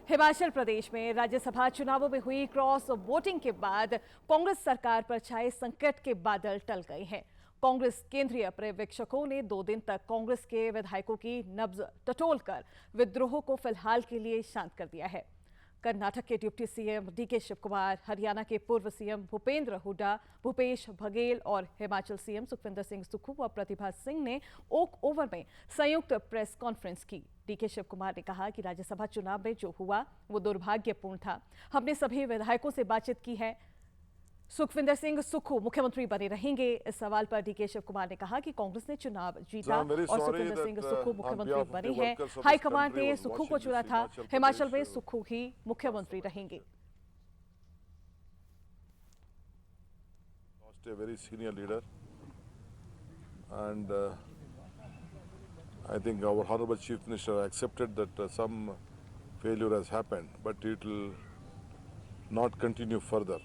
हिमाचल प्रदेश में राज्यसभा चुनावों में हुई क्रॉस वोटिंग के बाद कांग्रेस सरकार पर छाए संकट के बादल टल गए हैं। कांग्रेस केंद्रीय पर्यवेक्षकों ने 2 दिन तक कांग्रेस के विधायकों की नब्ज टटोलकर विद्रोह को फिलहाल के लिए शांत कर दिया है। कर्नाटक के deputy CM DK Shiv Kumar, Haryana के पूर्व सीएम भूपेंद्र हुड्डा, भूपेश बघेल और हिमाचल सीएम सुखविंदर सिंह सुक्खू व प्रतिभा सिंह ने ओक ओवर में संयुक्त प्रेस कॉन्फ्रेंस की। डीके शिव कुमार ने कहा कि राज्यसभा चुनाव में जो हुआ वो दुर्भाग्यपूर्ण था। हमने सभी विधायकों से बातचीत की है। सुखविंदर सिंह सुक्खू मुख्यमंत्री बने रहेंगे। इस सवाल पर डीके शिव कुमार ने कहा कि कांग्रेस ने चुनाव जीता और सुखविंदर सिंह सुक्खू मुख्यमंत्री बने हैं। हाईकमान ने सुक्खू को चुना था। हिमाचल में सुक्खू ही मुख्यमंत्री रहेंगे। A very senior leader, and I think our Honorable Chief Minister accepted that some failure has happened, but it will not continue further.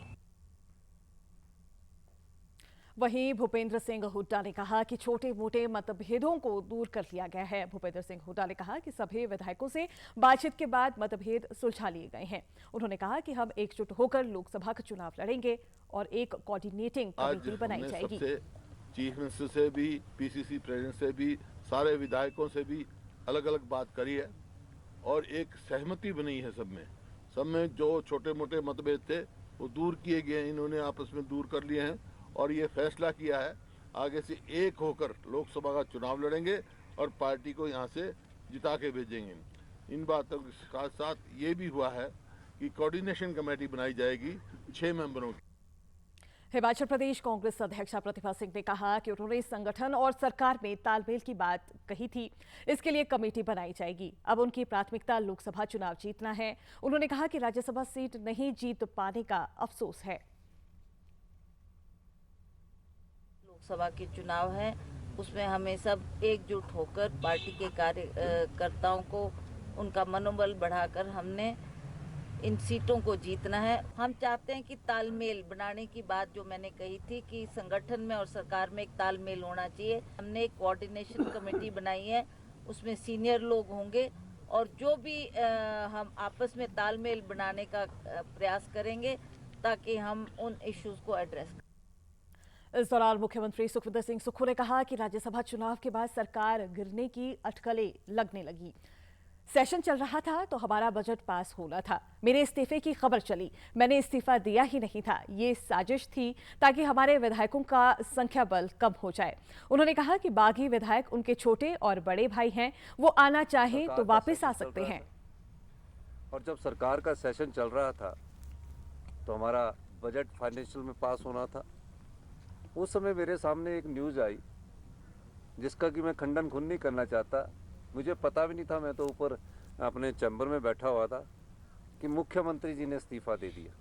वहीं भूपेंद्र सिंह हुड्डा ने कहा कि छोटे मोटे मतभेदों को दूर कर लिया गया है। भूपेंद्र सिंह हुड्डा ने कहा कि सभी विधायकों से बातचीत के बाद मतभेद सुलझा लिए गए हैं। उन्होंने कहा कि हम एकजुट होकर लोकसभा का चुनाव लड़ेंगे और एक कोऑर्डिनेटिंग कमेटी बनाई जाएगी। चीफ मिनिस्टर से भी, पीसीसी प्रेसिडेंट से भी, सारे विधायकों से भी अलग अलग बात करी है और एक सहमति बनी है। सब में जो छोटे मोटे मतभेद थे वो दूर किए गए, इन्होंने आपस में दूर कर लिए हैं और ये फैसला किया है आगे से एक होकर लोकसभा का चुनाव लड़ेंगे और पार्टी को यहाँ से जिता के भेजेंगे। इन बातों के साथ साथ ये भी हुआ है कि कोऑर्डिनेशन कमेटी बनाई जाएगी 6 मेंबरों की। हिमाचल प्रदेश कांग्रेस अध्यक्षा प्रतिभा सिंह ने कहा कि उन्होंने संगठन और सरकार में तालमेल की बात कही थी। इसके लिए कमेटी बनाई जाएगी। अब उनकी प्राथमिकता लोकसभा चुनाव जीतना है। उन्होंने कहा कि राज्यसभा सीट नहीं जीत पाने का अफसोस है। लोकसभा के चुनाव है, उसमें हमें सब एकजुट होकर पार्टी के कार्यकर्ताओं को उनका मनोबल बढ़ाकर हमने इन सीटों को जीतना है। हम चाहते हैं कि तालमेल बनाने की बात जो मैंने कही थी कि संगठन में और सरकार में एक तालमेल होना चाहिए। हमने एक कोऑर्डिनेशन कमेटी बनाई है, उसमें सीनियर लोग होंगे और जो भी हम आपस में तालमेल बनाने का प्रयास करेंगे ताकि हम उन इश्यूज को एड्रेस करें। इस दौरान मुख्यमंत्री सुखविंदर सिंह सुक्खू ने कहा कि राज्यसभा चुनाव के बाद सरकार गिरने की अटकलें लगने लगी। सेशन चल रहा था तो हमारा बजट पास होना था। मेरे इस्तीफे की खबर चली, मैंने इस्तीफा दिया ही नहीं था। ये साजिश थी ताकि हमारे विधायकों का संख्या बल कम हो जाए। उन्होंने कहा कि बागी विधायक उनके छोटे और बड़े भाई हैं, वो आना चाहें तो वापस आ सकते हैं। और जब सरकार का सेशन चल रहा था तो हमारा बजट फाइनेंशियल में पास होना था। उस समय मेरे सामने एक न्यूज़ आई जिसका कि मैं खंडन खुद नहीं करना चाहता। मुझे पता भी नहीं था, मैं तो ऊपर अपने चैम्बर में बैठा हुआ था कि मुख्यमंत्री जी ने इस्तीफा दे दिया।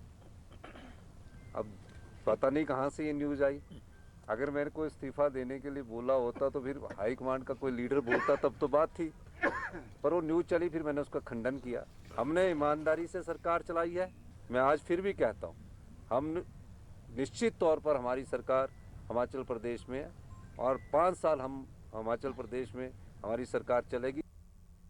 अब पता नहीं कहाँ से ये न्यूज़ आई। अगर मेरे को इस्तीफा देने के लिए बोला होता तो फिर हाई कमांड का कोई लीडर बोलता तब तो बात थी, पर वो न्यूज़ चली, फिर मैंने उसका खंडन किया। हमने ईमानदारी से सरकार चलाई है। मैं आज फिर भी कहता हूँ, हम निश्चित तौर पर हमारी सरकार हिमाचल प्रदेश में है और 5 साल हम हिमाचल प्रदेश में हमारी सरकार चलेगी।